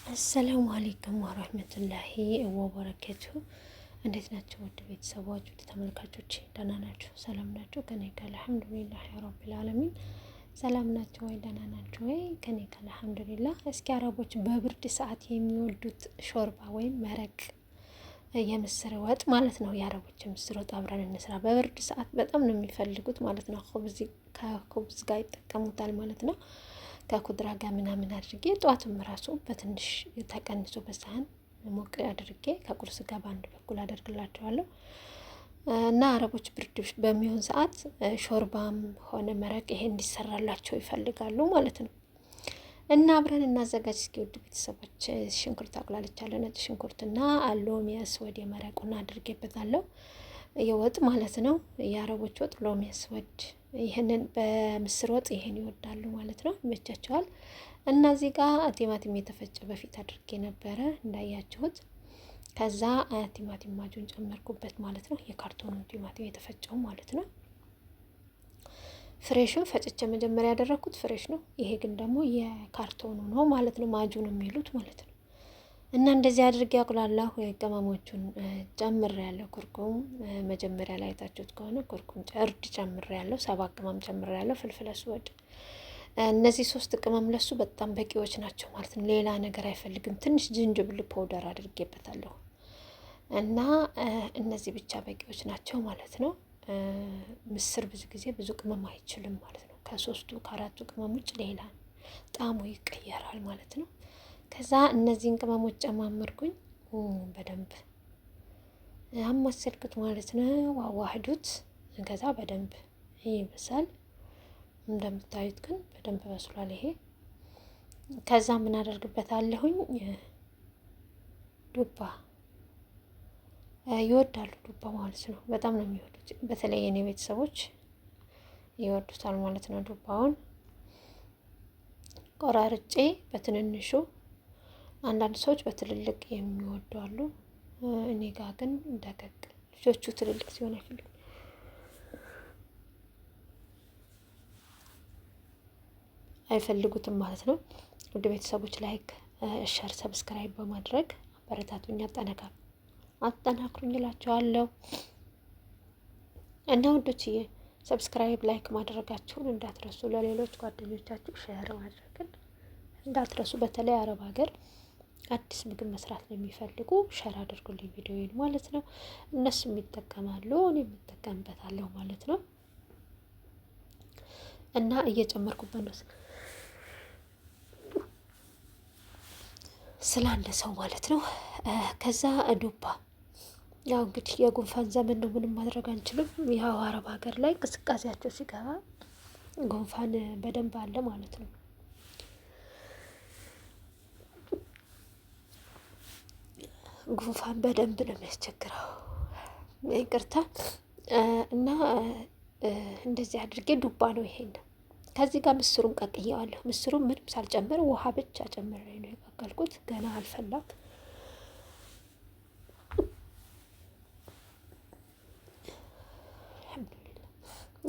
አሰላሙ አሌይኩም ወረህመቱላሂ ወበረከቱ። እንዴት ናቸው ውድ ቤተሰቦች፣ ውድ ተመልካቾች? ደህና ናቸው? ሰላም ናቸው? ከኔ ጋር አልሐምዱሊላህ ረቢል ዓለሚን። ሰላም ናቸው ወይ? ደህና ናቸው ወይ? ከኔ ጋር አልሐምዱሊላህ። እስኪ አረቦች በብርድ ሰዓት የሚወዱት ሾርባ ወይም መረቅ የምስር ወጥ ማለት ነው። የአረቦች የምስር ወጥ አብረን እንስራ። በብርድ ሰዓት በጣም ነው የሚፈልጉት ማለት ነው። ከኹብዝ ጋር ይጠቀሙታል ማለት ነው። ከኩድራ ጋር ምናምን አድርጌ ጠዋትም ራሱ በትንሽ ተቀንሶ በሳህን ሞቅ አድርጌ ከቁርስ ጋር በአንድ በኩል አደርግላቸዋለሁ። እና አረቦች ብርድ በሚሆን ሰዓት ሾርባም ሆነ መረቅ ይሄ እንዲሰራላቸው ይፈልጋሉ ማለት ነው። እና አብረን እናዘጋጅ እስኪ ውድ ቤተሰቦች። ሽንኩርት አቁላልቻለሁ፣ ነጭ ሽንኩርትና ሎሚ ወደ መረቁና አድርጌበታለሁ። የወጥ ማለት ነው። የአረቦች ወጥ ሎሚ አስወድ፣ ይህንን በምስር ወጥ ይሄን ይወዳሉ ማለት ነው፣ ይመቻቸዋል። እና እዚህ ጋር ቲማቲም የተፈጨ በፊት አድርጌ ነበረ እንዳያችሁት። ከዛ ቲማቲም ማጁን ጨመርኩበት ማለት ነው። የካርቶኑን ቲማቲም የተፈጨው ማለት ነው። ፍሬሹን ፈጭቼ መጀመሪያ ያደረኩት ፍሬሽ ነው። ይሄ ግን ደግሞ የካርቶኑ ነው ማለት ነው፣ ማጁን የሚሉት ማለት ነው። እና እንደዚህ አድርጌ አቁላላሁ። ቅመሞቹን ጨምሬያለሁ። ኩርኩም መጀመሪያ ላይ አይታችሁት ከሆነ ኩርኩም እርድ ጨምሬያለሁ። 7 ቅመም ጨምሬያለሁ። ፍልፍል አስወድ። እነዚህ 3 ቅመም ለሱ በጣም በቂዎች ናቸው ማለት ነው። ሌላ ነገር አይፈልግም። ትንሽ ዝንጅብል ፓውደር አድርጌበታለሁ እና እነዚህ ብቻ በቂዎች ናቸው ማለት ነው። ምስር ብዙ ጊዜ ብዙ ቅመም አይችልም ማለት ነው። ከ4ቱ ቅመም ውጭ ሌላ ጣዕሙ ይቀየራል ማለት ነው። ከዛ እነዚህን ቅመሞች ጨማመርኩኝ፣ በደንብ አማሰልኩት ማለት ነው። አዋህዱት። ከዛ በደንብ ይበሳል። እንደምታዩት ግን በደንብ በስሏል ይሄ። ከዛ ምን አደርግበታለሁኝ? ዱባ ይወዳሉ፣ ዱባ ማለት ነው። በጣም ነው የሚወዱት። በተለይ የኔ ቤተሰቦች ይወዱታል ማለት ነው። ዱባውን ቆራርጬ በትንንሹ፣ አንዳንድ ሰዎች በትልልቅ የሚወዱ አሉ። እኔ ጋር ግን ደቀቅ፣ ልጆቹ ትልልቅ ሲሆን አይፈልጉትም ማለት ነው። ውድ ቤተሰቦች ላይክ፣ ሸር፣ ሰብስክራይብ በማድረግ አበረታቱኝ፣ አጠናክሩኝ እላቸዋለሁ። እና ውዶችዬ ሰብስክራይብ ላይክ ማድረጋችሁን እንዳትረሱ፣ ለሌሎች ጓደኞቻችሁ ሼር ማድረግን እንዳትረሱ። በተለይ አረብ ሀገር አዲስ ምግብ መስራት ለሚፈልጉ ሸር አድርጉልኝ ቪዲዮውን ማለት ነው። እነሱም ይጠቀማሉ፣ እኔ የምጠቀምበታለሁ ማለት ነው። እና እየጨመርኩበት ነው ስላለ ሰው ማለት ነው። ከዛ ዱባ፣ ያው እንግዲህ የጉንፋን ዘመን ነው፣ ምንም ማድረግ አንችልም። ያው አረብ ሀገር ላይ እንቅስቃሴያቸው ሲገባ ጉንፋን በደንብ አለ ማለት ነው። ጉንፋን በደንብ ነው የሚያስቸግረው፣ ይቅርታ። እና እንደዚህ አድርጌ ዱባ ነው ይሄን። ከዚህ ጋር ምስሩን ቀቅየዋለሁ። ምስሩን ምንም ሳልጨምር ውሃ ብቻ ጨምሬ ነው የቀቀልኩት። ገና አልፈላም።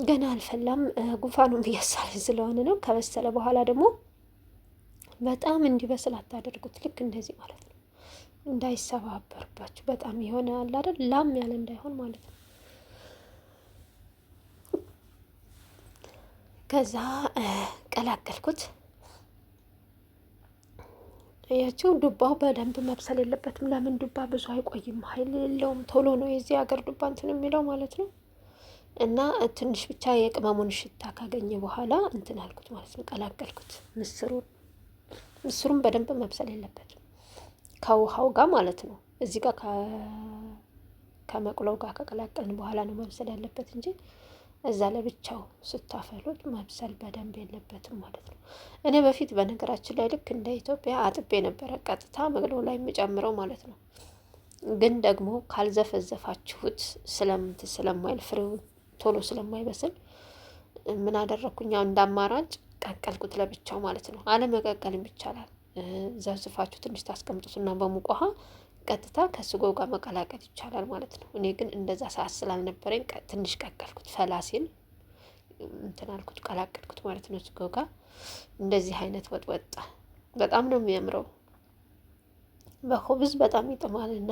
ገና አልፈላም። ጉንፋኑም እያሳለኝ ስለሆነ ነው። ከበሰለ በኋላ ደግሞ በጣም እንዲበስል አታደርጉት። ልክ እንደዚህ ማለት ነው፣ እንዳይሰባበርባችሁ። በጣም የሆነ አለ አይደል፣ ላም ያለ እንዳይሆን ማለት ነው። ከዛ ቀላቀልኩት። ያቸው ዱባው በደንብ መብሰል የለበትም። ለምን? ዱባ ብዙ አይቆይም፣ ኃይል የለውም። ቶሎ ነው የዚህ ሀገር ዱባ እንትን የሚለው ማለት ነው። እና ትንሽ ብቻ የቅመሙን ሽታ ካገኘ በኋላ እንትን አልኩት ማለት ነው፣ ቀላቀልኩት። ምስሩን በደንብ መብሰል የለበትም ከውሃው ጋር ማለት ነው። እዚህ ጋር ከመቁለው ጋር ከቀላቀልን በኋላ ነው መብሰል ያለበት እንጂ እዛ ለብቻው ስታፈሉት መብሰል በደንብ የለበትም ማለት ነው። እኔ በፊት በነገራችን ላይ ልክ እንደ ኢትዮጵያ አጥቤ ነበረ ቀጥታ መቅለው ላይ የሚጨምረው ማለት ነው። ግን ደግሞ ካልዘፈዘፋችሁት ስለማይል ፍሬው ቶሎ ስለማይበስል ምን አደረኩኝ? እንደ አማራጭ ቀቀልኩት ለብቻው ማለት ነው። አለመቀቀልም ይቻላል። ዘፍዝፋችሁ ትንሽ ታስቀምጡትና በሙቅ ውሃ ቀጥታ ከስጎ ጋር መቀላቀል ይቻላል ማለት ነው። እኔ ግን እንደዛ ሰዓት ስላልነበረኝ ትንሽ ቀቀልኩት። ፈላሲን እንትን አልኩት፣ ቀላቀልኩት ማለት ነው ስጎ ጋር። እንደዚህ አይነት ወጥ ወጣ። በጣም ነው የሚያምረው። በኹብዝ በጣም ይጥማልና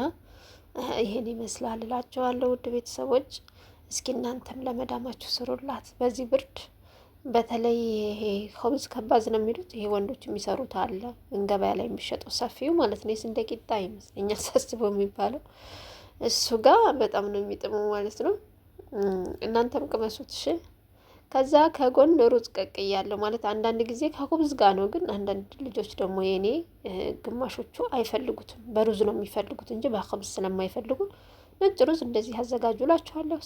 ይሄን ይመስላል እላቸዋለሁ። ውድ ቤተሰቦች እስኪ እናንተም ለመዳማችሁ ስሩላት በዚህ ብርድ። በተለይ ይሄ ኹብዝ ከባዝ ነው የሚሉት ይሄ ወንዶች የሚሰሩት አለ ገበያ ላይ የሚሸጠው ሰፊው ማለት ነው። የስንዴ ቂጣ ይመስለኛል ሳስበው የሚባለው እሱ ጋር በጣም ነው የሚጥመው ማለት ነው። እናንተም ቅመሱት እሺ። ከዛ ከጎን ሩዝ ቀቅያለሁ ማለት አንዳንድ ጊዜ ከኹብዝ ጋር ነው፣ ግን አንዳንድ ልጆች ደግሞ የኔ ግማሾቹ አይፈልጉትም በሩዝ ነው የሚፈልጉት እንጂ በኹብዝ ስለማይፈልጉ ነጭ ሩዝ እንደዚህ አዘጋጁላችኋለሁ።